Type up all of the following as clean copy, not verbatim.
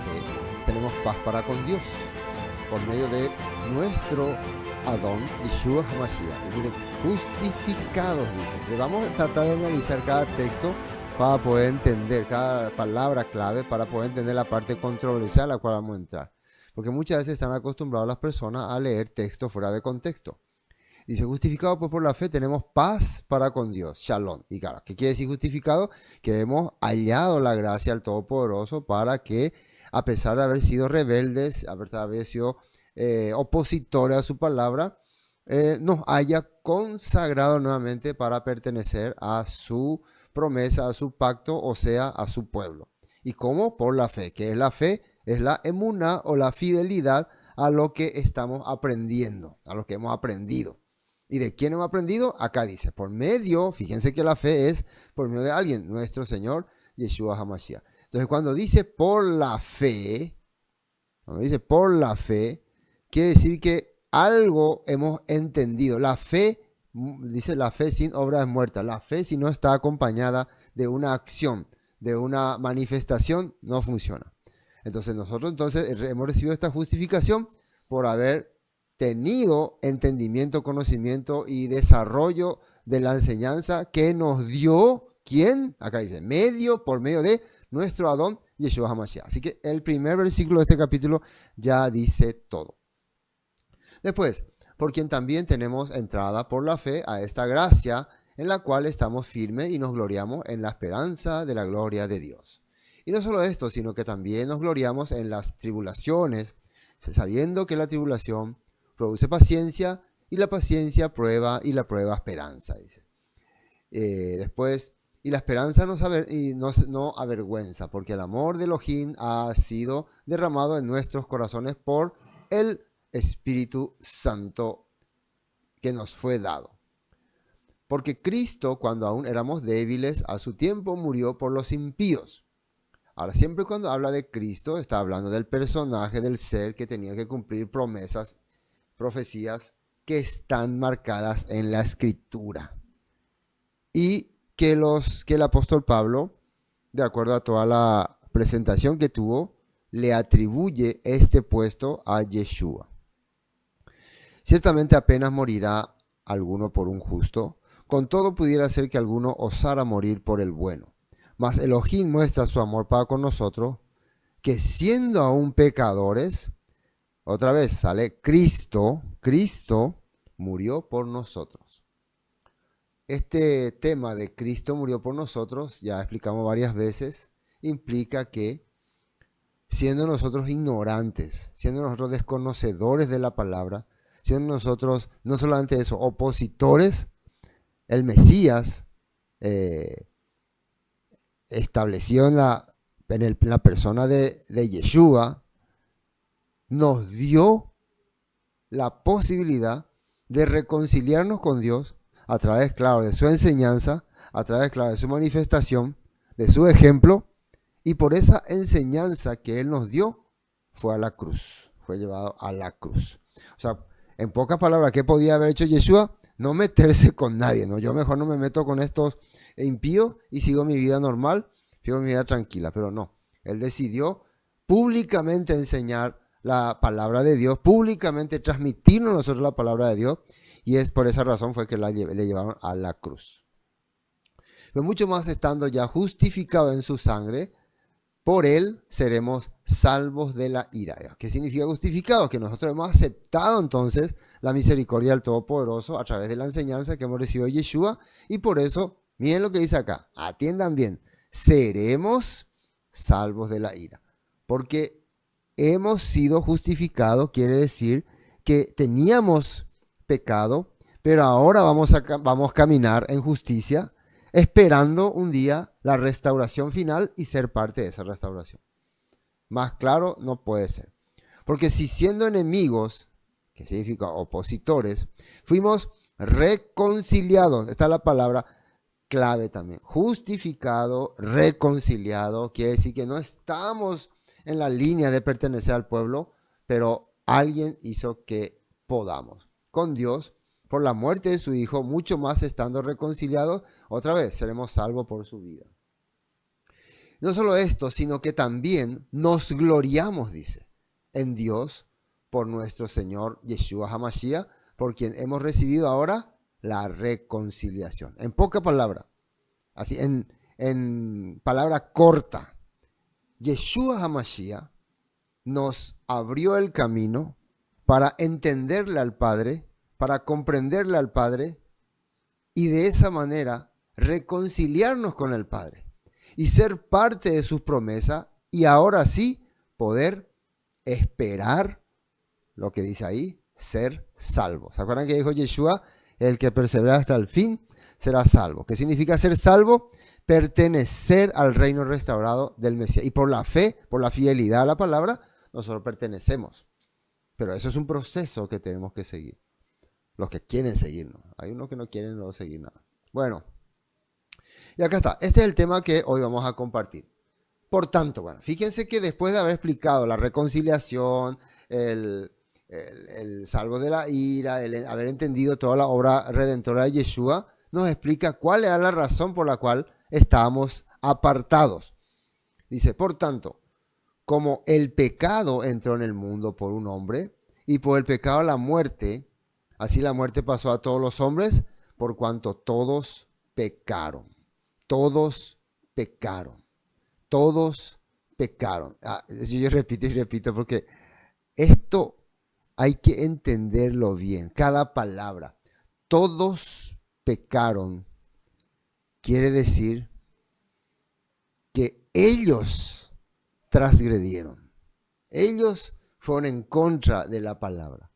fe tenemos paz para con Dios, por medio de nuestro Adón, Yeshua HaMashiach. Y miren, justificados, dice. Vamos a tratar de analizar cada texto para poder entender cada palabra clave, para poder entender la parte controversial a la cual vamos a entrar. Porque muchas veces están acostumbradas las personas a leer texto fuera de contexto. Dice, justificado pues por la fe tenemos paz para con Dios, Shalom. Y claro, ¿qué quiere decir justificado? Que hemos hallado la gracia al Todopoderoso para que, a pesar de haber sido rebeldes, a pesar de haber sido opositores a su palabra, nos haya consagrado nuevamente para pertenecer a su promesa, a su pacto, o sea, a su pueblo. ¿Y cómo? Por la fe. ¿Qué es la fe? Es la emuná o la fidelidad a lo que estamos aprendiendo, a lo que hemos aprendido. ¿Y de quién hemos aprendido? Acá dice, por medio, fíjense que la fe es por medio de alguien, nuestro Señor Yeshua HaMashiach. Entonces cuando dice por la fe, quiere decir que algo hemos entendido. La fe, dice, la fe sin obra es muerta. La fe, si no está acompañada de una acción, de una manifestación, no funciona. Entonces nosotros hemos recibido esta justificación por haber tenido entendimiento, conocimiento y desarrollo de la enseñanza que nos dio, ¿quién? Acá dice, por medio de nuestro Adón, Yeshua HaMashiach. Así que el primer versículo de este capítulo ya dice todo. Después, por quien también tenemos entrada por la fe a esta gracia en la cual estamos firmes y nos gloriamos en la esperanza de la gloria de Dios. Y no solo esto, sino que también nos gloriamos en las tribulaciones, sabiendo que la tribulación produce paciencia, y la paciencia prueba, y la prueba esperanza, dice. Después, y la esperanza no avergüenza, porque el amor de Elohim ha sido derramado en nuestros corazones por el Espíritu Santo que nos fue dado. Porque Cristo, cuando aún éramos débiles, a su tiempo murió por los impíos. Ahora, siempre cuando habla de Cristo, está hablando del personaje, del ser que tenía que cumplir promesas, profecías que están marcadas en la Escritura. Y que el apóstol Pablo, de acuerdo a toda la presentación que tuvo, le atribuye este puesto a Yeshua. Ciertamente apenas morirá alguno por un justo, con todo pudiera ser que alguno osara morir por el bueno. Mas Elohim muestra su amor para con nosotros, que siendo aún pecadores, otra vez sale Cristo murió por nosotros. Este tema de Cristo murió por nosotros, ya explicamos varias veces, implica que siendo nosotros ignorantes, siendo nosotros desconocedores de la palabra, siendo nosotros, no solamente eso, opositores, el Mesías estableció en la persona de Yeshua, nos dio la posibilidad de reconciliarnos con Dios a través, claro, de su enseñanza, a través, claro, de su manifestación, de su ejemplo, y por esa enseñanza que Él nos dio, fue a la cruz, fue llevado a la cruz. O sea, en pocas palabras, ¿qué podía haber hecho Yeshua? No meterse con nadie, ¿no? Yo mejor no me meto con estos impíos y sigo mi vida normal, sigo mi vida tranquila, pero no. Él decidió públicamente enseñar la palabra de Dios, públicamente transmitirnos nosotros la palabra de Dios, y es por esa razón fue que le llevaron a la cruz. Pero mucho más estando ya justificado en su sangre, por él seremos salvos de la ira. ¿Qué significa justificado? Que nosotros hemos aceptado entonces la misericordia del Todopoderoso a través de la enseñanza que hemos recibido de Yeshua, y por eso, miren lo que dice acá, atiendan bien, seremos salvos de la ira. Porque hemos sido justificados, quiere decir que teníamos pecado, pero ahora vamos a caminar en justicia, esperando un día la restauración final y ser parte de esa restauración. Más claro no puede ser. Porque si siendo enemigos, que significa opositores, fuimos reconciliados, esta es la palabra clave también, justificado, reconciliado, quiere decir que no estamos en la línea de pertenecer al pueblo, pero alguien hizo que podamos con Dios por la muerte de su Hijo, mucho más estando reconciliados, otra vez seremos salvos por su vida. No solo esto, sino que también nos gloriamos, dice, en Dios por nuestro Señor Yeshua HaMashiach, por quien hemos recibido ahora la reconciliación. En poca palabra, así en palabra corta, Yeshua HaMashiach nos abrió el camino para entenderle al Padre, para comprenderle al Padre y de esa manera reconciliarnos con el Padre y ser parte de sus promesas y ahora sí poder esperar lo que dice ahí, ser salvo. ¿Se acuerdan que dijo Yeshua? El que persevera hasta el fin será salvo. ¿Qué significa ser salvo? Pertenecer al reino restaurado del Mesías. Y por la fe, por la fidelidad a la palabra, nosotros pertenecemos. Pero eso es un proceso que tenemos que seguir. Los que quieren seguirnos. Hay unos que no quieren no seguir nada. Bueno, y acá está. Este es el tema que hoy vamos a compartir. Por tanto, bueno, fíjense que después de haber explicado la reconciliación, el salvo de la ira, el haber entendido toda la obra redentora de Yeshua, nos explica cuál era la razón por la cual estábamos apartados. Dice, por tanto, como el pecado entró en el mundo por un hombre, y por el pecado la muerte, así la muerte pasó a todos los hombres, por cuanto todos pecaron. Todos pecaron. Todos pecaron. Yo repito y repito porque esto hay que entenderlo bien. Cada palabra. Todos pecaron. Quiere decir que ellos transgredieron. Ellos fueron en contra de la palabra.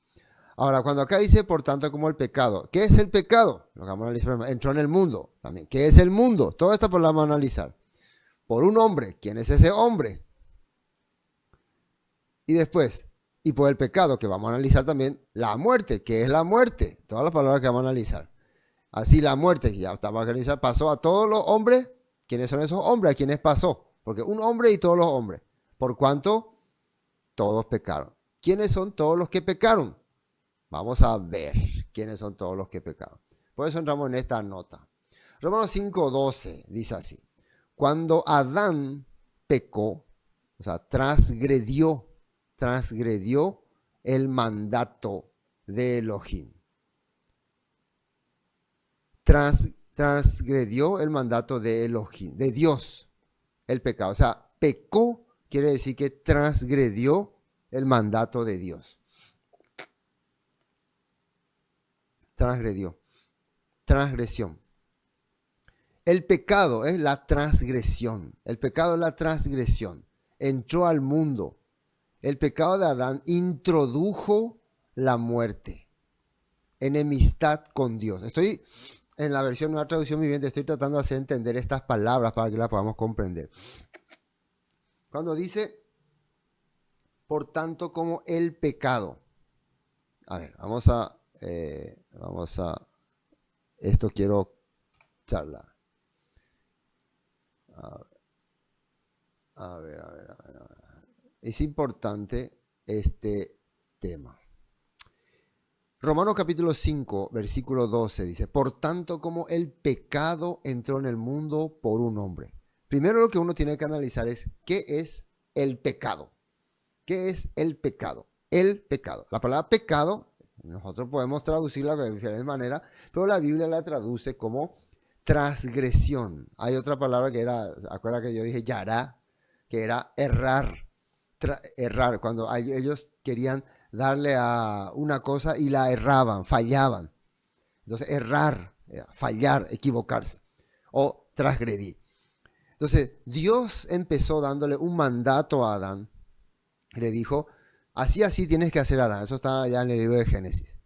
Ahora, cuando acá dice, por tanto, como el pecado. ¿Qué es el pecado? Lo que vamos a analizar. Entró en el mundo también. ¿Qué es el mundo? Todo esto pues lo vamos a analizar. Por un hombre. ¿Quién es ese hombre? Y después, y por el pecado, que vamos a analizar también, la muerte. ¿Qué es la muerte? Todas las palabras que vamos a analizar. Así la muerte, que ya estamos a analizar, pasó a todos los hombres. ¿Quiénes son esos hombres? ¿A quiénes pasó? Porque un hombre y todos los hombres. ¿Por cuánto? Todos pecaron. ¿Quiénes son todos los que pecaron? Vamos a ver quiénes son todos los que pecaron. Por eso entramos en esta nota. Romanos 5:12 dice así. Cuando Adán pecó, o sea, transgredió el mandato de Elohim. Transgredió el mandato de Elohim, de Dios, el pecado. O sea, pecó quiere decir que transgredió el mandato de Dios. Transgresión. El pecado es la transgresión. El pecado es la transgresión. Entró al mundo. El pecado de Adán introdujo la muerte. Enemistad con Dios. Estoy en la versión Nueva Traducción Viviente, estoy tratando de hacer entender estas palabras para que las podamos comprender. Cuando dice, por tanto, como el pecado. A ver, vamos a esto quiero charlar. A ver. Es importante este tema. Romanos capítulo 5, versículo 12 dice, por tanto como el pecado entró en el mundo por un hombre. Primero lo que uno tiene que analizar es, ¿qué es el pecado? ¿Qué es el pecado? El pecado. La palabra pecado, nosotros podemos traducirla de diferentes maneras, pero la Biblia la traduce como transgresión. Hay otra palabra que era, acuerda que yo dije yará, que era errar. Errar, cuando ellos querían darle a una cosa y la erraban, fallaban. Entonces, errar, fallar, equivocarse o transgredir. Entonces, Dios empezó dándole un mandato a Adán. Le dijo, así tienes que hacer, Adán. Eso está allá en el libro de Génesis.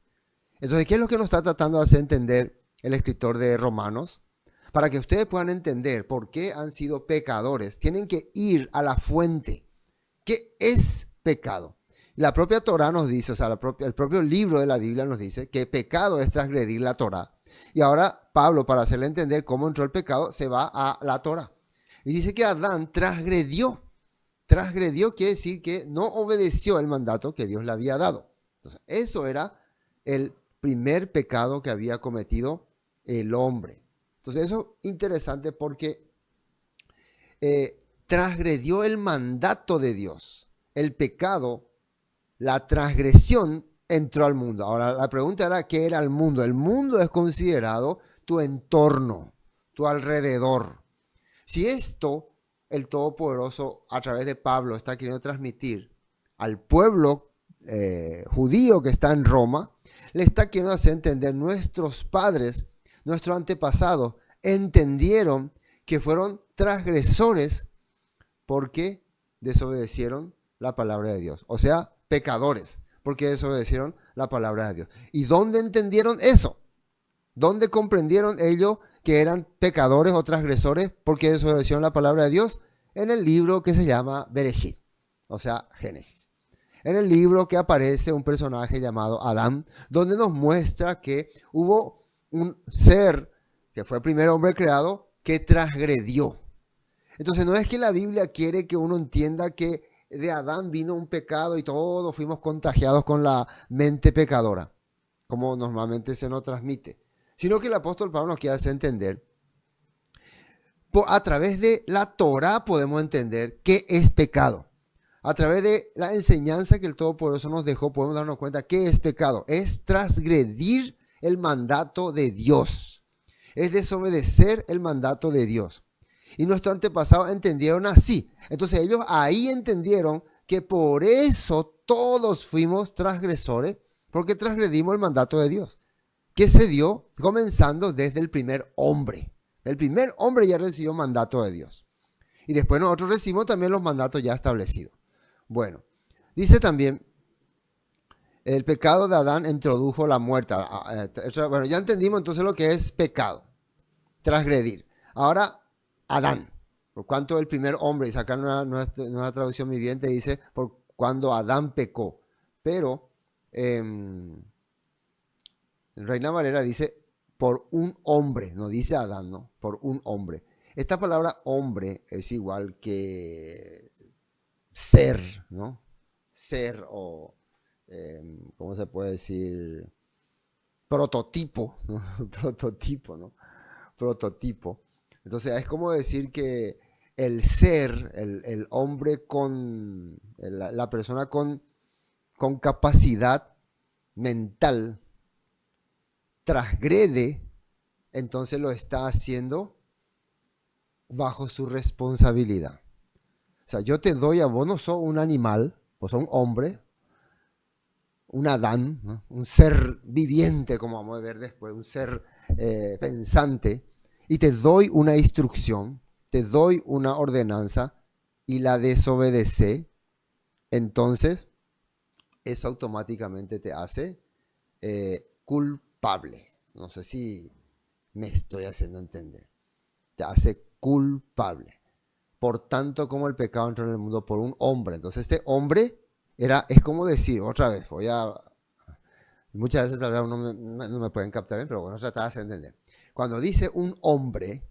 Entonces, ¿qué es lo que nos está tratando de hacer entender el escritor de Romanos? Para que ustedes puedan entender por qué han sido pecadores, tienen que ir a la fuente. ¿Qué es pecado? La propia Torá nos dice, o sea, el propio libro de la Biblia nos dice que pecado es transgredir la Torá. Y ahora Pablo, para hacerle entender cómo entró el pecado, se va a la Torá. Y dice que Adán transgredió. Transgredió quiere decir que no obedeció el mandato que Dios le había dado. Entonces, eso era el primer pecado que había cometido el hombre. Entonces, eso es interesante porque transgredió el mandato de Dios. El pecado, la transgresión entró al mundo. Ahora la pregunta era, ¿qué era el mundo? El mundo es considerado tu entorno, tu alrededor. Si esto el Todopoderoso a través de Pablo está queriendo transmitir al pueblo judío que está en Roma, le está queriendo hacer entender: nuestros padres, nuestros antepasados entendieron que fueron transgresores porque desobedecieron la palabra de Dios. O sea, pecadores, porque desobedecieron la palabra de Dios. ¿Y dónde entendieron eso? ¿Dónde comprendieron ellos que eran pecadores o transgresores porque desobedecieron la palabra de Dios? En el libro que se llama Bereshit, o sea, Génesis. En el libro que aparece un personaje llamado Adán, donde nos muestra que hubo un ser que fue el primer hombre creado que transgredió. Entonces no es que la Biblia quiere que uno entienda que de Adán vino un pecado y todos fuimos contagiados con la mente pecadora, como normalmente se nos transmite, sino que el apóstol Pablo nos quiere hacer entender, a través de la Torá podemos entender qué es pecado. A través de la enseñanza que el Todopoderoso nos dejó podemos darnos cuenta qué es pecado. Es transgredir el mandato de Dios. Es desobedecer el mandato de Dios. Y nuestros antepasados entendieron así. Entonces ellos ahí entendieron que por eso todos fuimos transgresores, porque transgredimos el mandato de Dios, que se dio comenzando desde el primer hombre. El primer hombre ya recibió mandato de Dios. Y después nosotros recibimos también los mandatos ya establecidos. Bueno, dice también, el pecado de Adán introdujo la muerte. Bueno, ya entendimos entonces lo que es pecado, transgredir. Ahora, Adán, por cuanto el primer hombre, y acá nuestra traducción viviente dice, por cuando Adán pecó. Pero Reina Valera dice, por un hombre, no dice Adán, no, por un hombre. Esta palabra hombre es igual que ser, ¿no? Ser o, ¿cómo se puede decir? Prototipo, ¿no? Prototipo, ¿no? Prototipo. Entonces es como decir que el ser, el hombre con, la persona con capacidad mental, transgrede, entonces lo está haciendo bajo su responsabilidad. O sea, yo te doy a vos, no sos un animal, vos sos un hombre, un Adán, ¿no? Un ser viviente, como vamos a ver después, un ser pensante, y te doy una instrucción, te doy una ordenanza y la desobedece, entonces eso automáticamente te hace culpable. No sé si me estoy haciendo entender. Te hace culpable. Por tanto, como el pecado entró en el mundo por un hombre. Entonces este hombre es como decir, otra vez, muchas veces tal vez no me pueden captar bien, pero bueno, tratar de entender. Cuando dice un hombre,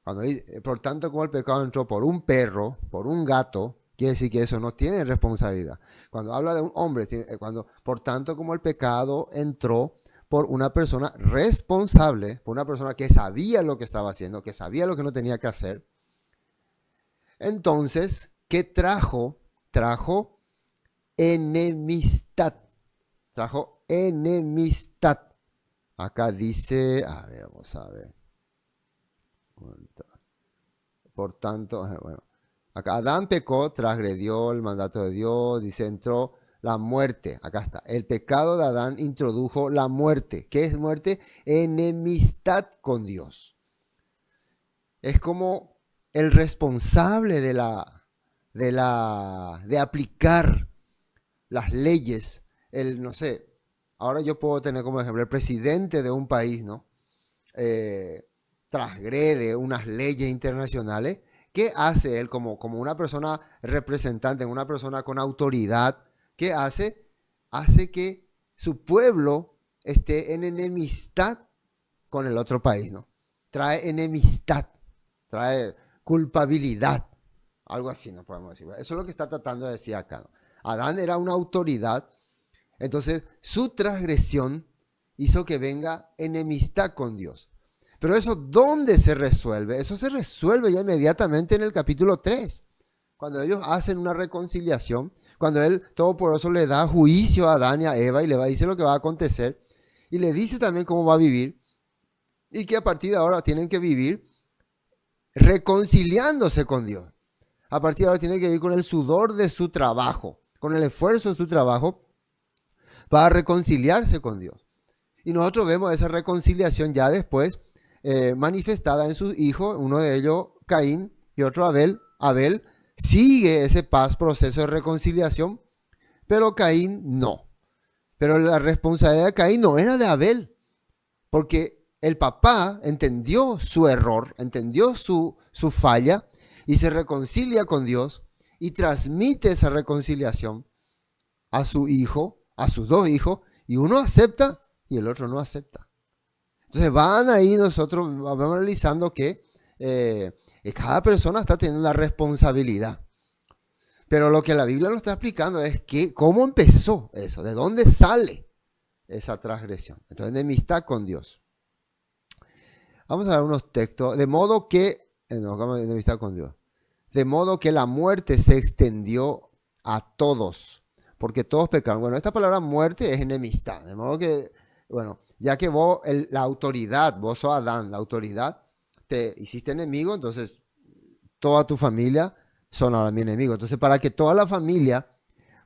cuando dice, por tanto, como el pecado entró por un perro, por un gato, quiere decir que eso no tiene responsabilidad. Cuando habla de un hombre, por tanto, como el pecado entró por una persona responsable, por una persona que sabía lo que estaba haciendo, que sabía lo que no tenía que hacer. Entonces, ¿qué trajo? Trajo enemistad. Trajo enemistad. Acá dice, a ver, vamos a ver. Por tanto, bueno, acá Adán pecó, transgredió el mandato de Dios, dice, entró la muerte. Acá está. El pecado de Adán introdujo la muerte. ¿Qué es muerte? Enemistad con Dios. Es como el responsable de aplicar las leyes. No sé, ahora yo puedo tener como ejemplo el presidente de un país, ¿no? Transgrede unas leyes internacionales. ¿Qué hace él como una persona representante, una persona con autoridad? ¿Qué hace? Hace que su pueblo esté en enemistad con el otro país, ¿no? Trae enemistad, trae culpabilidad, algo así, no podemos decir. Eso es lo que está tratando de decir acá, ¿no? Adán era una autoridad, entonces su transgresión hizo que venga enemistad con Dios. Pero eso, ¿dónde se resuelve? Eso se resuelve ya inmediatamente en el capítulo 3, cuando ellos hacen una reconciliación, cuando Él Todopoderoso le da juicio a Adán y a Eva y le dice lo que va a acontecer, y le dice también cómo va a vivir, y que a partir de ahora tienen que vivir reconciliándose con Dios. A partir de ahora tienen que vivir con el sudor de su trabajo, con el esfuerzo de su trabajo, para reconciliarse con Dios. Y nosotros vemos esa reconciliación ya después manifestada en sus hijos, uno de ellos Caín y otro Abel. Abel sigue ese proceso de reconciliación, pero Caín no. Pero la responsabilidad de Caín no era de Abel, porque el papá entendió su error, entendió su falla y se reconcilia con Dios y transmite esa reconciliación a su hijo, a sus dos hijos, y uno acepta y el otro no acepta. Entonces van ahí, nosotros vamos analizando que cada persona está teniendo una responsabilidad. Pero lo que la Biblia nos está explicando es cómo empezó eso, de dónde sale esa transgresión. Entonces, enemistad con Dios. Vamos a ver unos textos. De modo que, enemistad con Dios. De modo que la muerte se extendió a todos, porque todos pecaron. Bueno, esta palabra muerte es enemistad. De modo que, bueno, ya que vos, la autoridad, vos sos Adán, la autoridad, te hiciste enemigo, entonces toda tu familia son ahora mi enemigo. Entonces, para que toda la familia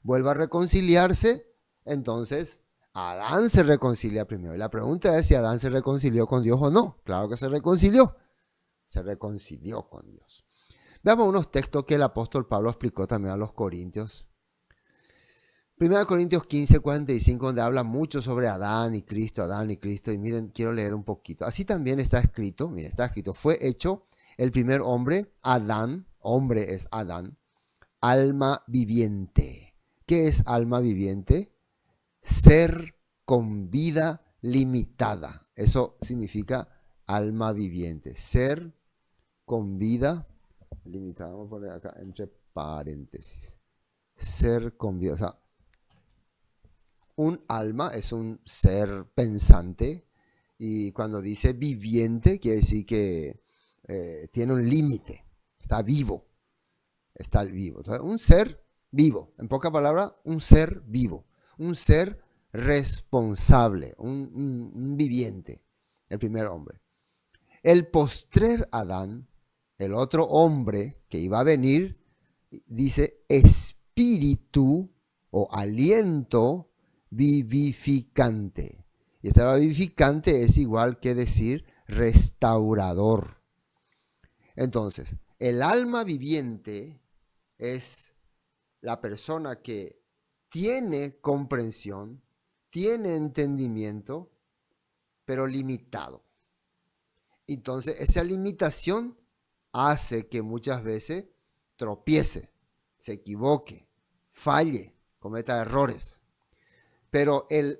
vuelva a reconciliarse, entonces Adán se reconcilia primero. Y la pregunta es si Adán se reconcilió con Dios o no. Claro que se reconcilió. Se reconcilió con Dios. Veamos unos textos que el apóstol Pablo explicó también a los corintios. 1 Corintios 15, 45, donde habla mucho sobre Adán y Cristo. Y miren, quiero leer un poquito. Así también está escrito, miren, está escrito, fue hecho el primer hombre, Adán, hombre es Adán, alma viviente. ¿Qué es alma viviente? Ser con vida limitada. Eso significa alma viviente. Ser con vida limitada. Vamos a poner acá entre paréntesis. Ser con vida. O sea, un alma es un ser pensante. Y cuando dice viviente, quiere decir que tiene un límite. Está vivo. Está vivo. Entonces, un ser vivo. En pocas palabras, un ser vivo. Un ser responsable, un viviente, el primer hombre. El postrer Adán, el otro hombre que iba a venir, dice espíritu o aliento vivificante. Y esta vivificante es igual que decir restaurador. Entonces, el alma viviente es la persona que tiene comprensión, tiene entendimiento, pero limitado. Entonces, esa limitación hace que muchas veces tropiece, se equivoque, falle, cometa errores. Pero el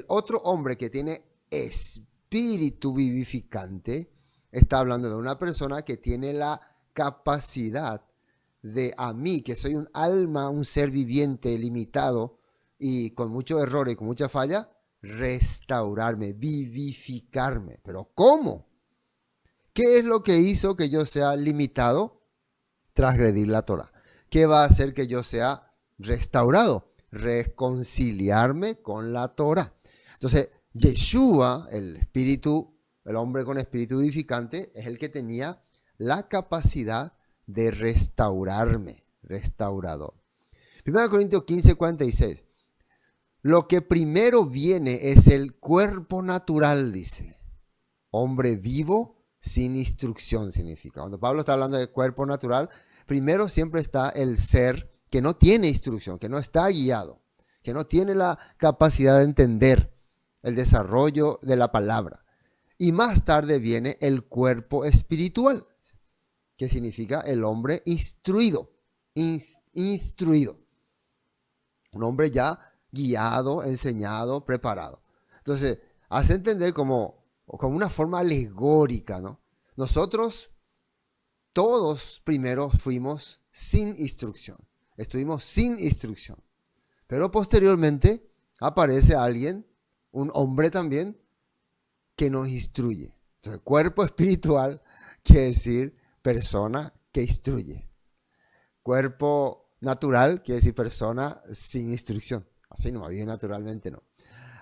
otro hombre que tiene espíritu vivificante está hablando de una persona que tiene la capacidad de a mí, que soy un alma, un ser viviente limitado y con muchos errores y con mucha falla, restaurarme, vivificarme. ¿Pero cómo? ¿Qué es lo que hizo que yo sea limitado? Transgredir la Torah. ¿Qué va a hacer que yo sea restaurado? Reconciliarme con la Torah. Entonces, Yeshua, el espíritu, el hombre con espíritu vivificante, es el que tenía la capacidad de restaurarme, restaurador. 1 Corintios 15, 46. Lo que primero viene es el cuerpo natural, dice. Hombre vivo sin instrucción significa. Cuando Pablo está hablando de cuerpo natural, primero siempre está el ser que no tiene instrucción, que no está guiado, que no tiene la capacidad de entender el desarrollo de la palabra. Y más tarde viene el cuerpo espiritual, que significa el hombre instruido, instruido. Un hombre ya guiado, enseñado, preparado. Entonces, hace entender como una forma alegórica, ¿no? Nosotros, todos primero fuimos sin instrucción. Estuvimos sin instrucción. Pero posteriormente aparece alguien, un hombre también, que nos instruye. Entonces, cuerpo espiritual quiere decir persona que instruye. Cuerpo natural quiere decir persona sin instrucción. Así no, bien naturalmente no.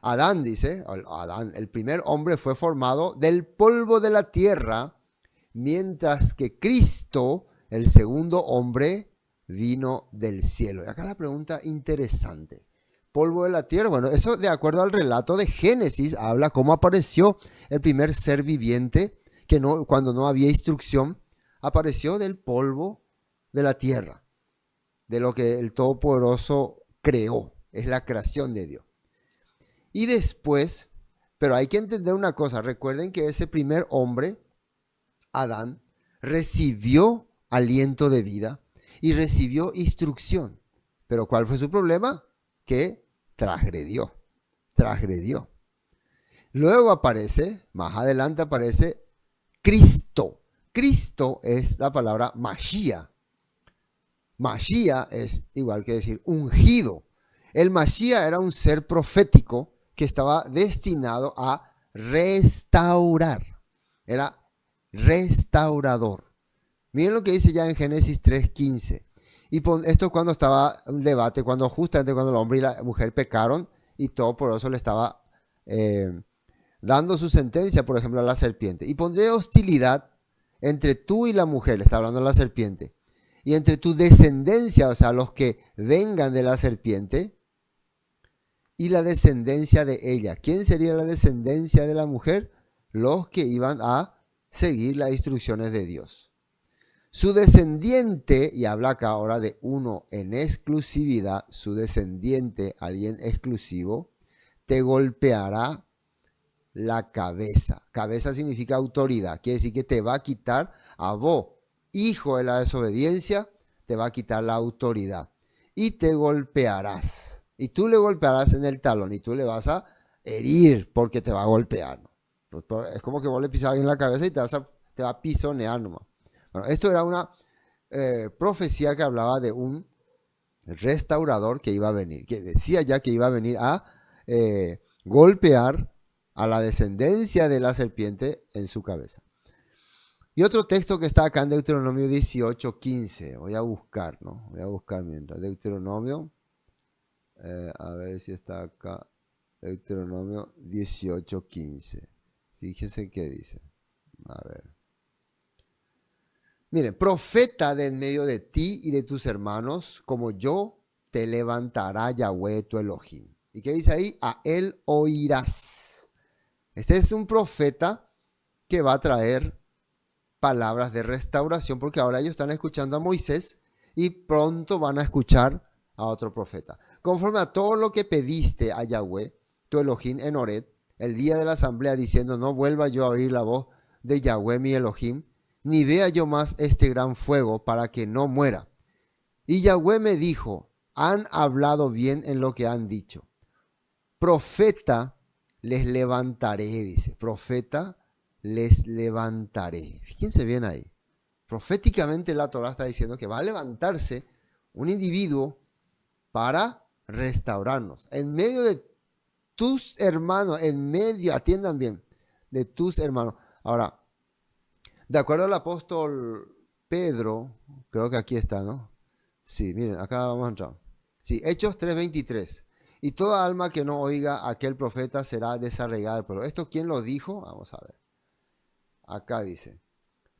Adán dice, Adán, el primer hombre fue formado del polvo de la tierra, mientras que Cristo, el segundo hombre, vino del cielo. Y acá la pregunta interesante. Polvo de la tierra, bueno, eso de acuerdo al relato de Génesis, habla cómo apareció el primer ser viviente, que no, cuando no había instrucción, apareció del polvo de la tierra, de lo que el Todopoderoso creó, es la creación de Dios. Y después, pero hay que entender una cosa, recuerden que ese primer hombre, Adán, recibió aliento de vida y recibió instrucción. Pero ¿cuál fue su problema? Que transgredió. Luego aparece, más adelante aparece Cristo. Cristo es la palabra Mashiach. Mashiach es igual que decir ungido. El Mashiach era un ser profético que estaba destinado a restaurar. Era restaurador. Miren lo que dice ya en Génesis 3:15. Y esto cuando estaba un debate, justamente cuando el hombre y la mujer pecaron y todo por eso le estaba dando su sentencia, por ejemplo, a la serpiente. Y pondré hostilidad entre tú y la mujer, le está hablando a la serpiente, y entre tu descendencia, o sea, los que vengan de la serpiente, y la descendencia de ella. ¿Quién sería la descendencia de la mujer? Los que iban a seguir las instrucciones de Dios. Su descendiente, y habla acá ahora de uno en exclusividad, su descendiente, alguien exclusivo, te golpeará la cabeza. Cabeza significa autoridad, quiere decir que te va a quitar a vos, hijo de la desobediencia, te va a quitar la autoridad y te golpearás. Y tú le golpearás en el talón y tú le vas a herir porque te va a golpear, ¿no? Es como que vos le pisas en la cabeza y te va a pisonear nomás. Bueno, esto era una profecía que hablaba de un restaurador que iba a venir, que decía ya que iba a venir a golpear a la descendencia de la serpiente en su cabeza. Y otro texto que está acá en Deuteronomio 18:15. Voy a buscar, ¿no? Voy a buscar mientras. Deuteronomio, a ver si está acá. Deuteronomio 18:15. Fíjense qué dice. A ver. Miren, profeta de en medio de ti y de tus hermanos, como yo, te levantará Yahweh tu Elohim. ¿Y qué dice ahí? A él oirás. Este es un profeta que va a traer palabras de restauración, porque ahora ellos están escuchando a Moisés y pronto van a escuchar a otro profeta. Conforme a todo lo que pediste a Yahweh, tu Elohim en Horeb, el día de la asamblea, diciendo, no vuelva yo a oír la voz de Yahweh mi Elohim, ni vea yo más este gran fuego para que no muera. Y Yahweh me dijo, han hablado bien en lo que han dicho. Profeta les levantaré, dice. Profeta les levantaré. Fíjense bien ahí. Proféticamente la Torah está diciendo que va a levantarse un individuo para restaurarnos. En medio de tus hermanos, atiendan bien, de tus hermanos. Ahora, de acuerdo al apóstol Pedro, creo que aquí está, ¿no? Sí, miren, acá vamos a entrar. Sí, Hechos 3:23. Y toda alma que no oiga a aquel profeta será desarraigada del pueblo. ¿Esto quién lo dijo? Vamos a ver. Acá dice.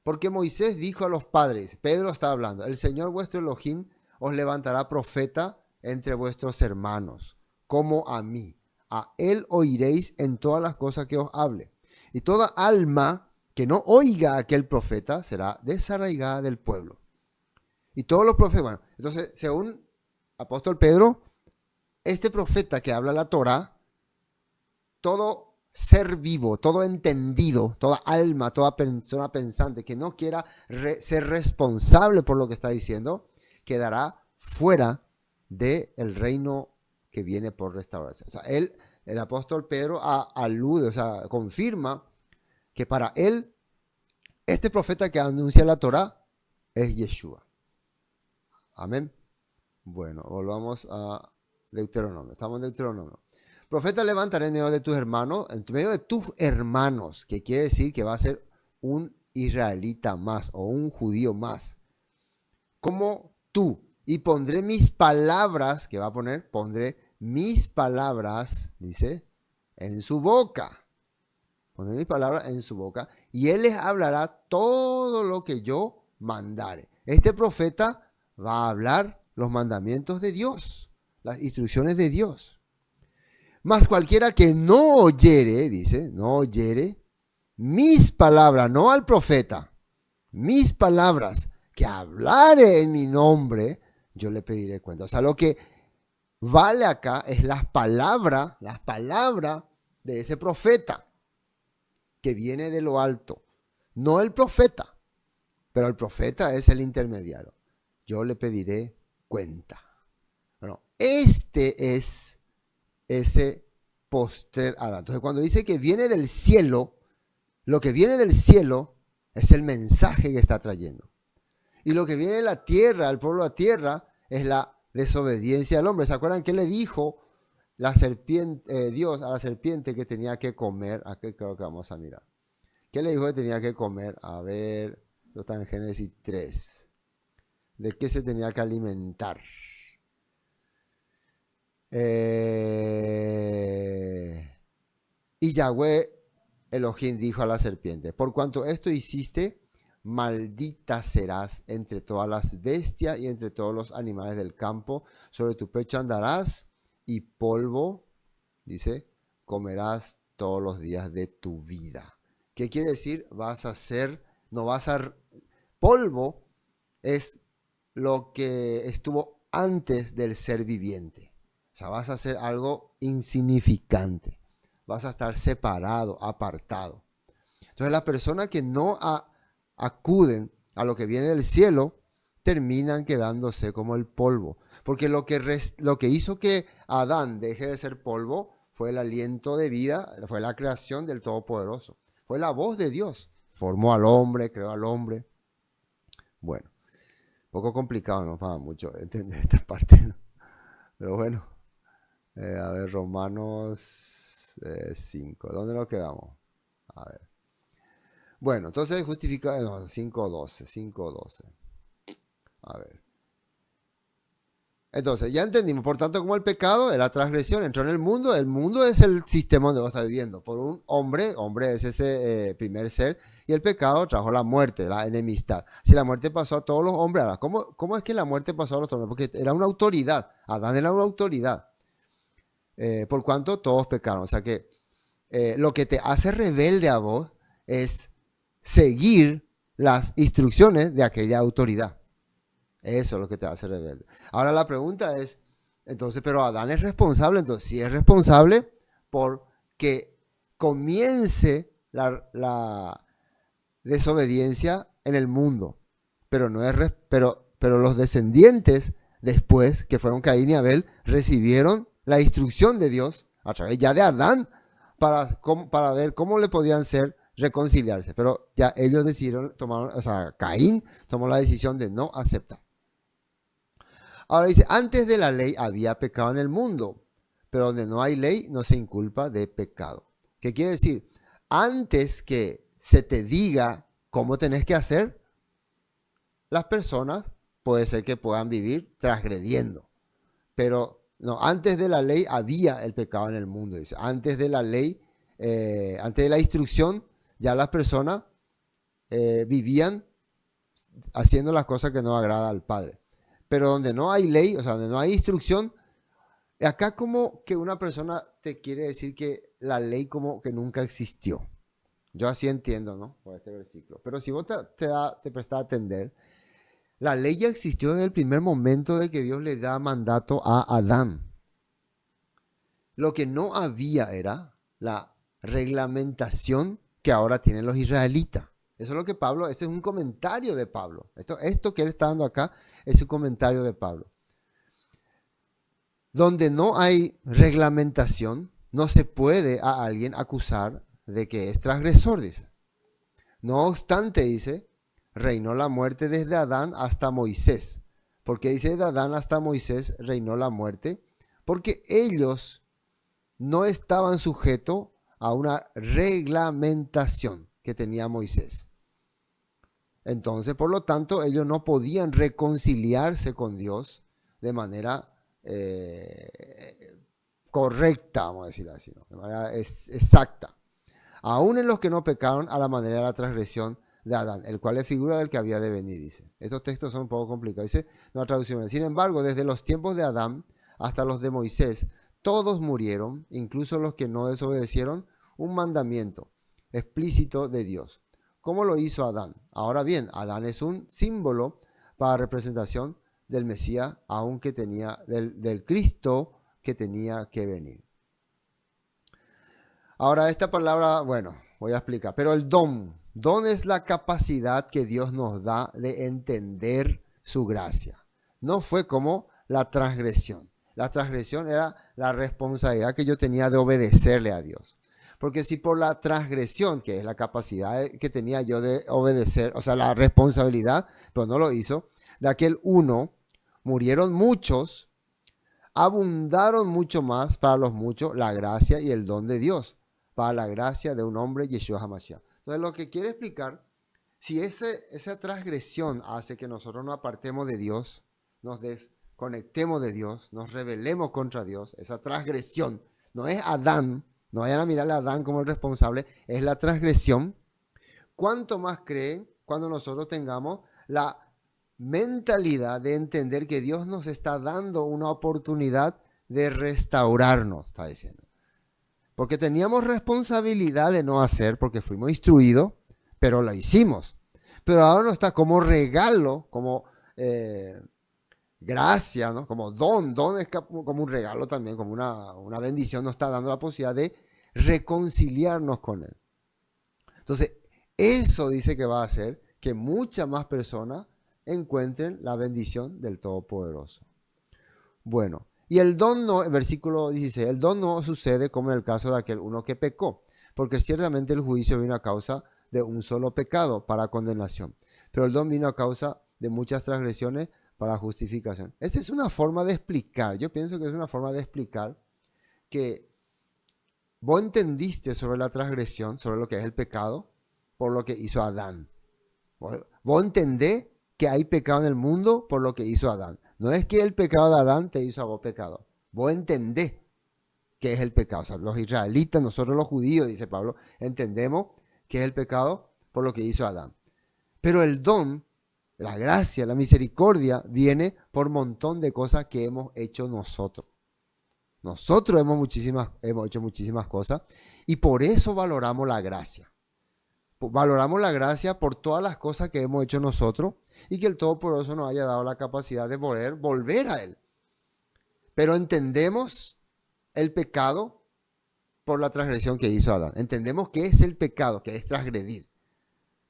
Porque Moisés dijo a los padres, Pedro está hablando, el Señor vuestro Elohim os levantará profeta entre vuestros hermanos, como a mí. A él oiréis en todas las cosas que os hable. Y toda alma que no oiga a aquel profeta será desarraigada del pueblo. Y todos los profetas, bueno, entonces, según apóstol Pedro, este profeta que habla la Torah, todo ser vivo, todo entendido, toda alma, toda persona pensante que no quiera ser responsable por lo que está diciendo, quedará fuera del reino que viene por restauración. O sea, el apóstol Pedro alude, o sea, confirma que para él, este profeta que anuncia la Torah es Yeshua. Amén. Bueno, volvamos a Deuteronomio. Estamos en Deuteronomio. Profeta levantaré en medio de tus hermanos, en medio de tus hermanos, que quiere decir que va a ser un israelita más o un judío más, como tú. Y pondré mis palabras, que va a poner, pondré mis palabras, dice, en su boca. Pondré mis palabras en su boca y él les hablará todo lo que yo mandare. Este profeta va a hablar los mandamientos de Dios, las instrucciones de Dios. Mas cualquiera que no oyere, dice, no oyere mis palabras, no al profeta, mis palabras, que hablare en mi nombre, yo le pediré cuenta. O sea, lo que vale acá es las palabras de ese profeta que viene de lo alto. No el profeta, pero el profeta es el intermediario. Yo le pediré cuenta. Bueno, este es ese postrer Adán. Entonces, cuando dice que viene del cielo, lo que viene del cielo es el mensaje que está trayendo. Y lo que viene de la tierra, al pueblo de la tierra, es la desobediencia del hombre. ¿Se acuerdan qué le dijo la serpiente, Dios a la serpiente que tenía que comer? Aquí creo que vamos a mirar. ¿Qué le dijo que tenía que comer? A ver, esto está en Génesis 3. ¿De qué se tenía que alimentar? Y Yahweh Elohim dijo a la serpiente, por cuanto esto hiciste, maldita serás entre todas las bestias y entre todos los animales del campo. Sobre tu pecho andarás y polvo, dice, comerás todos los días de tu vida. ¿Qué quiere decir? Vas a ser, no vas a... Polvo es lo que estuvo antes del ser viviente. O sea, vas a ser algo insignificante. Vas a estar separado, apartado. Entonces las personas que no acuden a lo que viene del cielo, terminan quedándose como el polvo. Porque lo que hizo que Adán deje de ser polvo fue el aliento de vida, fue la creación del Todopoderoso. Fue la voz de Dios. Formó al hombre, creó al hombre. Bueno, un poco complicado, no para mucho entender esta parte, ¿no? Pero bueno, a ver, Romanos 5. ¿Dónde nos quedamos? A ver. Bueno, entonces justifica, no, 5.12. A ver. Entonces, ya entendimos, por tanto, como el pecado de la transgresión entró en el mundo es el sistema donde vos estás viviendo. Por un hombre es ese primer ser, y el pecado trajo la muerte, la enemistad. Si la muerte pasó a todos los hombres, ahora, ¿cómo es que la muerte pasó a los hombres? Porque era una autoridad, Adán era una autoridad. Por cuanto todos pecaron. O sea que lo que te hace rebelde a vos es seguir las instrucciones de aquella autoridad. Eso es lo que te hace rebelde. Ahora la pregunta es, entonces, pero Adán es responsable. Entonces, sí es responsable porque comience la desobediencia en el mundo. Pero, pero los descendientes, después que fueron Caín y Abel, recibieron la instrucción de Dios a través ya de Adán para ver cómo le podían reconciliarse. Pero ya ellos decidieron, Caín tomó la decisión de no aceptar. Ahora dice, antes de la ley había pecado en el mundo, pero donde no hay ley no se inculpa de pecado. ¿Qué quiere decir? Antes que se te diga cómo tenés que hacer, las personas puede ser que puedan vivir transgrediendo. Pero no, antes de la ley había el pecado en el mundo. Dice, antes de la ley, antes de la instrucción, ya las personas vivían haciendo las cosas que no agrada al Padre. Pero donde no hay ley, o sea, donde no hay instrucción, acá como que una persona te quiere decir que la ley como que nunca existió. Yo así entiendo, ¿no? Por este versículo. Pero si vos te prestás a atender, la ley ya existió desde el primer momento de que Dios le da mandato a Adán. Lo que no había era la reglamentación que ahora tienen los israelitas. Eso es lo que Pablo, este es un comentario de Pablo. Esto que él está dando acá es un comentario de Pablo. Donde no hay reglamentación, no se puede a alguien acusar de que es transgresor, dice. No obstante, dice, reinó la muerte desde Adán hasta Moisés. ¿Por qué dice de Adán hasta Moisés reinó la muerte? Porque ellos no estaban sujetos a una reglamentación que tenía Moisés. Entonces, por lo tanto, ellos no podían reconciliarse con Dios de manera correcta, vamos a decir así, ¿no? De manera exacta. Aún en los que no pecaron a la manera de la transgresión de Adán, el cual es figura del que había de venir, dice. Estos textos son un poco complicados, dice una traducción. Sin embargo, desde los tiempos de Adán hasta los de Moisés, todos murieron, incluso los que no desobedecieron un mandamiento explícito de Dios. ¿Cómo lo hizo Adán? Ahora bien, Adán es un símbolo para representación del Mesías, aunque tenía, del Cristo que tenía que venir. Ahora, esta palabra, bueno, voy a explicar, pero el don es la capacidad que Dios nos da de entender su gracia. No fue como la transgresión. La transgresión era la responsabilidad que yo tenía de obedecerle a Dios. Porque si por la transgresión, que es la capacidad que tenía yo de obedecer, o sea, la responsabilidad, pero no lo hizo, de aquel uno murieron muchos, abundaron mucho más para los muchos la gracia y el don de Dios, para la gracia de un hombre, Yeshua HaMashiach. Entonces, lo que quiere explicar, si esa transgresión hace que nosotros nos apartemos de Dios, nos desconectemos de Dios, nos rebelemos contra Dios, esa transgresión, no es Adán, no vayan a mirarle a Adán como el responsable, es la transgresión. ¿Cuánto más creen cuando nosotros tengamos la mentalidad de entender que Dios nos está dando una oportunidad de restaurarnos, está diciendo? Porque teníamos responsabilidad de no hacer, porque fuimos instruidos, pero lo hicimos. Pero ahora no está como regalo, como gracia, ¿no? Como don. Don es como un regalo también, como una bendición. Nos está dando la posibilidad de reconciliarnos con Él. Entonces, eso dice que va a hacer que muchas más personas encuentren la bendición del Todopoderoso. Bueno, y el don no, versículo 16, el don no sucede como en el caso de aquel uno que pecó, porque ciertamente el juicio vino a causa de un solo pecado para condenación, pero el don vino a causa de muchas transgresiones para justificación. Esta es una forma de explicar, yo pienso que es una forma de explicar que vos entendiste sobre la transgresión, sobre lo que es el pecado, por lo que hizo Adán. Vos entendés que hay pecado en el mundo por lo que hizo Adán. No es que el pecado de Adán te hizo a vos pecado. Vos entendés qué es el pecado. O sea, los israelitas, nosotros los judíos, dice Pablo, entendemos que es el pecado por lo que hizo Adán. Pero el don, la gracia, la misericordia, viene por un montón de cosas que hemos hecho nosotros. Nosotros hemos hecho muchísimas cosas y por eso valoramos la gracia. Valoramos la gracia por todas las cosas que hemos hecho nosotros y que el Todopoderoso nos haya dado la capacidad de poder volver a Él. Pero entendemos el pecado por la transgresión que hizo Adán. Entendemos qué es el pecado, que es transgredir.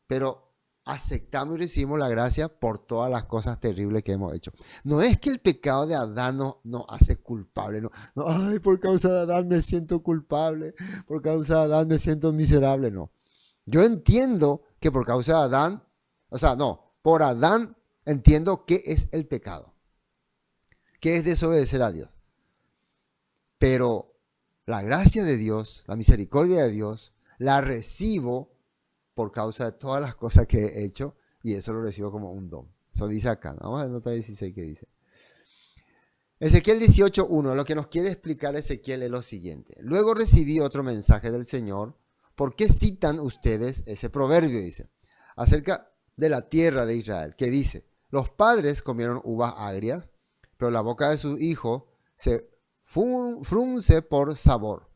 Pero aceptamos y recibimos la gracia por todas las cosas terribles que hemos hecho. No es que el pecado de Adán nos hace culpable. No, ay, por causa de Adán me siento culpable. Por causa de Adán me siento miserable. No. Yo entiendo que por causa de Adán, o sea, no, por Adán entiendo qué es el pecado, qué es desobedecer a Dios. Pero la gracia de Dios, la misericordia de Dios, la recibo por causa de todas las cosas que he hecho y eso lo recibo como un don. Eso dice acá, vamos a ver nota 16 que dice. Ezequiel 18:1, lo que nos quiere explicar Ezequiel es lo siguiente. Luego recibí otro mensaje del Señor. ¿Por qué citan ustedes ese proverbio? Dice, acerca de la tierra de Israel, que dice, los padres comieron uvas agrias, pero la boca de sus hijos se frunce por sabor.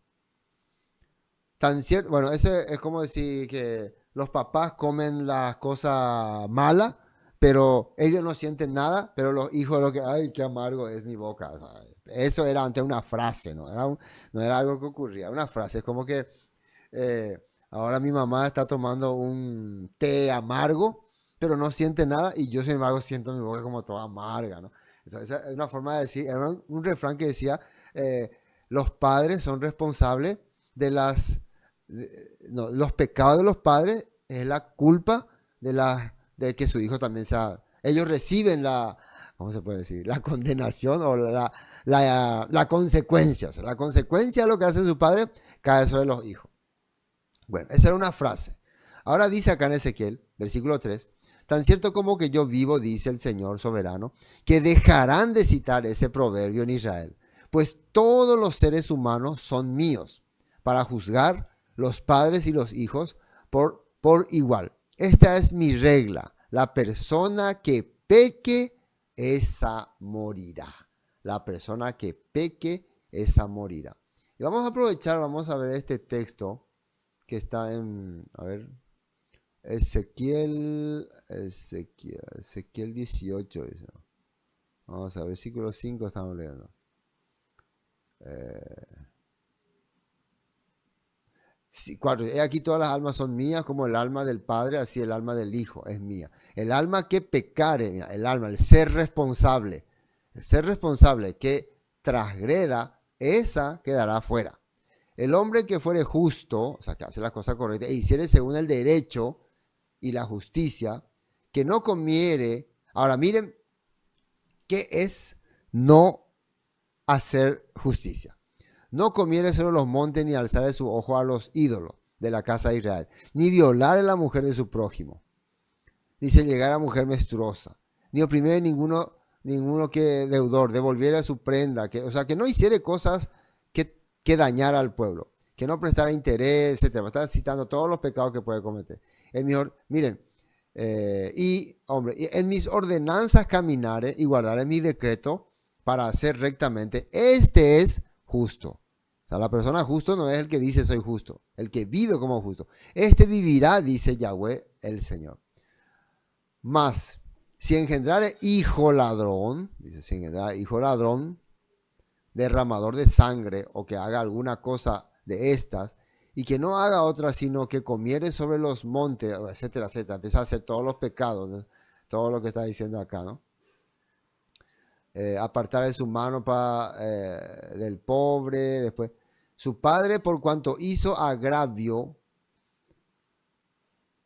Tan cierto, bueno, ese es como decir que los papás comen las cosas malas, pero ellos no sienten nada, pero los hijos lo que, ay, qué amargo es mi boca. Eso era antes una frase, no era algo que ocurría, una frase, es como que ahora mi mamá está tomando un té amargo, pero no siente nada y yo sin embargo siento mi boca como toda amarga, ¿no? Entonces es una forma de decir, era un refrán que decía, los padres son responsables de los pecados de los padres, es la culpa de que su hijo también sea, ellos reciben ¿cómo se puede decir? La condenación o la consecuencia. O sea, la consecuencia de lo que hace su padre cae sobre los hijos. Bueno, esa era una frase. Ahora dice acá en Ezequiel, versículo 3, tan cierto como que yo vivo, dice el Señor soberano, que dejarán de citar ese proverbio en Israel, pues todos los seres humanos son míos, para juzgar los padres y los hijos por igual. Esta es mi regla. La persona que peque, esa morirá. La persona que peque, esa morirá. Y vamos a aprovechar, vamos a ver este texto que está en, a ver, Ezequiel 18. Dice. Vamos a ver, versículo 5 estamos leyendo. He aquí todas las almas son mías, como el alma del Padre, así el alma del Hijo es mía. El alma que pecare, mira, el ser responsable que transgreda, esa quedará fuera. El hombre que fuere justo, o sea, que hace las cosas correctas, e hiciere según el derecho y la justicia, que no comiere. Ahora miren, ¿qué es no hacer justicia? No comiere sobre los montes, ni alzar su ojo a los ídolos de la casa de Israel, ni violar a la mujer de su prójimo, ni se llegara a mujer menstruosa, ni oprimiere ninguno que deudor, devolviera su prenda, o sea, que no hiciere cosas que dañara al pueblo, que no prestara interés, etc. Me está citando todos los pecados que puede cometer. Miren, en mis ordenanzas caminare y guardaré mi decreto para hacer rectamente. Este es justo. O sea, la persona justo no es el que dice soy justo, el que vive como justo. Este vivirá, dice Yahweh el Señor. Mas, si engendrare hijo ladrón, derramador de sangre, o que haga alguna cosa de estas, y que no haga otra, sino que comiere sobre los montes, etcétera, etcétera, empieza a hacer todos los pecados, ¿no? Todo lo que está diciendo acá, ¿no? Apartar de su mano del pobre, después. Su padre, por cuanto hizo agravio,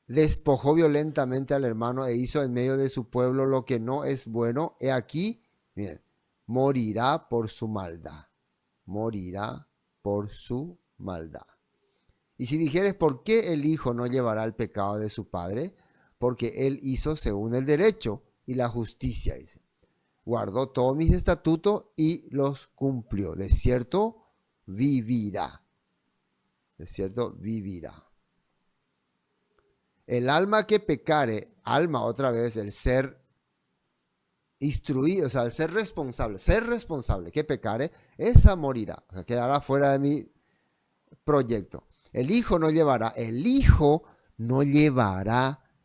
despojó violentamente al hermano e hizo en medio de su pueblo lo que no es bueno. He aquí, miren, morirá por su maldad. Morirá por su maldad. Y si dijeres, ¿por qué el hijo no llevará el pecado de su padre? Porque él hizo según el derecho y la justicia, dice. Guardó todos mis estatutos y los cumplió. De cierto, vivirá. De cierto, vivirá. El alma que pecare, alma otra vez, el ser instruido, o sea, el ser responsable que pecare, esa morirá. O sea, quedará fuera de mi proyecto. El hijo no llevará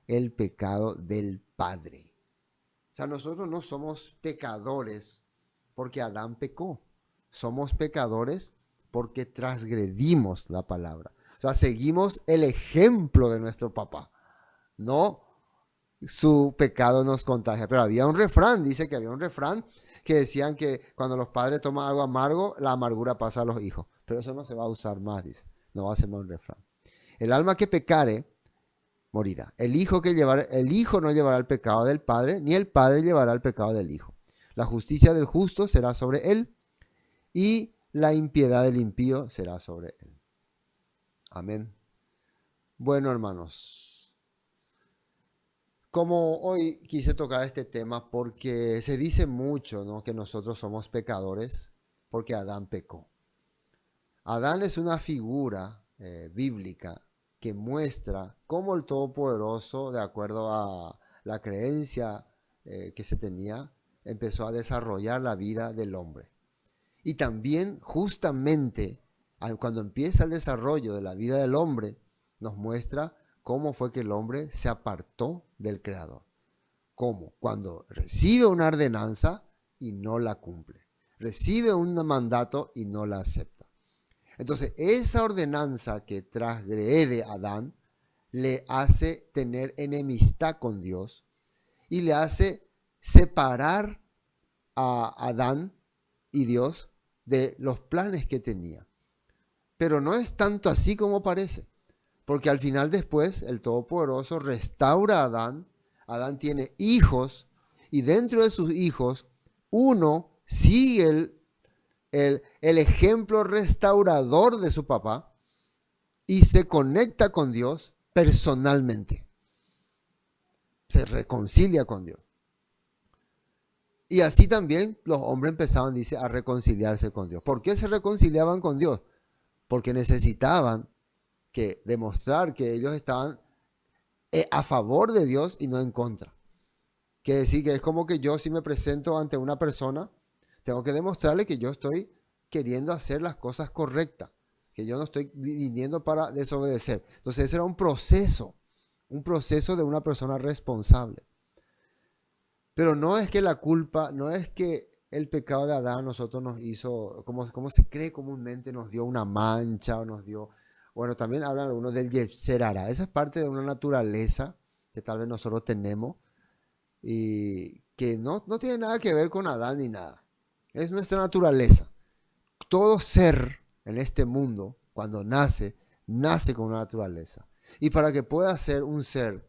el pecado del padre. O sea, nosotros no somos pecadores porque Adán pecó. Somos pecadores porque transgredimos la palabra. O sea, seguimos el ejemplo de nuestro papá. No, su pecado nos contagia. Pero había un refrán, dice que había un refrán que decían que cuando los padres toman algo amargo, la amargura pasa a los hijos. Pero eso no se va a usar más, dice. No va a ser más un refrán. El alma que pecare, morirá. El hijo no llevará el pecado del padre, ni el padre llevará el pecado del hijo. La justicia del justo será sobre él, y la impiedad del impío será sobre él. Amén. Bueno, hermanos, como hoy quise tocar este tema porque se dice mucho, ¿no?, que nosotros somos pecadores porque Adán pecó. Adán es una figura bíblica que muestra cómo el Todopoderoso, de acuerdo a la creencia que se tenía, empezó a desarrollar la vida del hombre. Y también, justamente, cuando empieza el desarrollo de la vida del hombre, nos muestra cómo fue que el hombre se apartó del Creador. ¿Cómo? Cuando recibe una ordenanza y no la cumple. Recibe un mandato y no la acepta. Entonces, esa ordenanza que transgrede a Adán le hace tener enemistad con Dios y le hace separar a Adán y Dios de los planes que tenía. Pero no es tanto así como parece, porque al final después el Todopoderoso restaura a Adán. Adán tiene hijos y dentro de sus hijos, uno sigue el ejemplo restaurador de su papá y se conecta con Dios personalmente. Se reconcilia con Dios. Y así también los hombres empezaban, dice, a reconciliarse con Dios. ¿Por qué se reconciliaban con Dios? Porque necesitaban demostrar que ellos estaban a favor de Dios y no en contra. Quiere decir que es como que yo, si me presento ante una persona, tengo que demostrarle que yo estoy queriendo hacer las cosas correctas, que yo no estoy viniendo para desobedecer. Entonces ese era un proceso de una persona responsable. Pero no es que la culpa, no es que el pecado de Adán a nosotros nos hizo, como se cree comúnmente, nos dio una mancha o nos dio... Bueno, también hablan algunos del Yetzer Hará. Esa es parte de una naturaleza que tal vez nosotros tenemos y que no tiene nada que ver con Adán ni nada. Es nuestra naturaleza. Todo ser en este mundo, cuando nace con una naturaleza. Y para que pueda ser un ser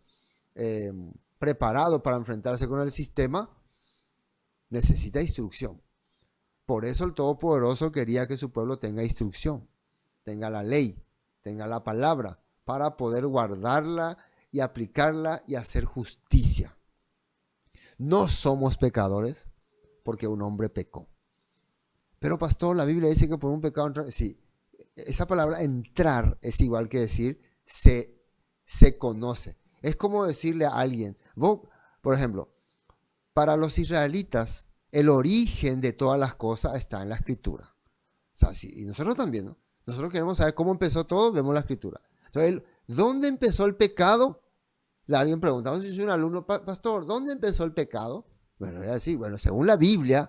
preparado para enfrentarse con el sistema, necesita instrucción. Por eso el Todopoderoso quería que su pueblo tenga instrucción, tenga la ley, tenga la palabra, para poder guardarla y aplicarla y hacer justicia. No somos pecadores porque un hombre pecó. Pero pastor, la Biblia dice que por un pecado entrar. Sí, esa palabra entrar es igual que decir se conoce. Es como decirle a alguien, vos, por ejemplo, para los israelitas, el origen de todas las cosas está en la escritura. O sea, sí, y nosotros también, ¿no? Nosotros queremos saber cómo empezó todo, vemos la escritura. Entonces, ¿dónde empezó el pecado? Alguien pregunta, si soy un alumno, pastor, ¿dónde empezó el pecado? Bueno, voy a decir, bueno, según la Biblia,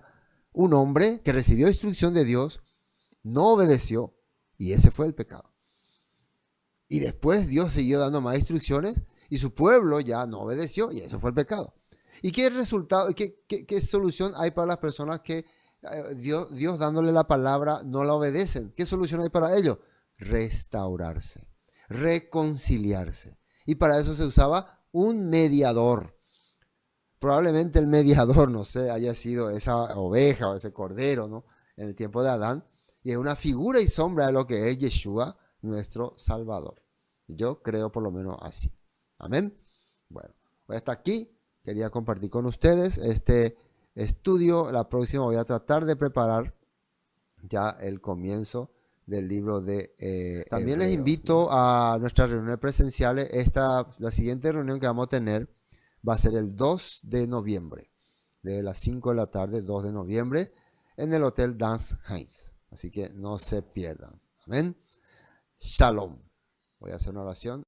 un hombre que recibió instrucción de Dios no obedeció y ese fue el pecado. Y después Dios siguió dando más instrucciones y su pueblo ya no obedeció y eso fue el pecado. ¿Y qué resultado, qué solución hay para las personas que Dios dándole la palabra no la obedecen? ¿Qué solución hay para ello? Restaurarse, reconciliarse. Y para eso se usaba un mediador. Probablemente el mediador, no sé, haya sido esa oveja o ese cordero, ¿no? En el tiempo de Adán. Y es una figura y sombra de lo que es Yeshua, nuestro Salvador. Yo creo por lo menos así. Amén. Bueno, hasta aquí quería compartir con ustedes este estudio. La próxima voy a tratar de preparar ya el comienzo del libro de también les invito a nuestras reuniones presenciales. La siguiente reunión que vamos a tener va a ser el 2 de noviembre, de las 5 de la tarde, 2 de noviembre, en el Hotel Dans Heinz. Así que no se pierdan. Amén. Shalom. Voy a hacer una oración.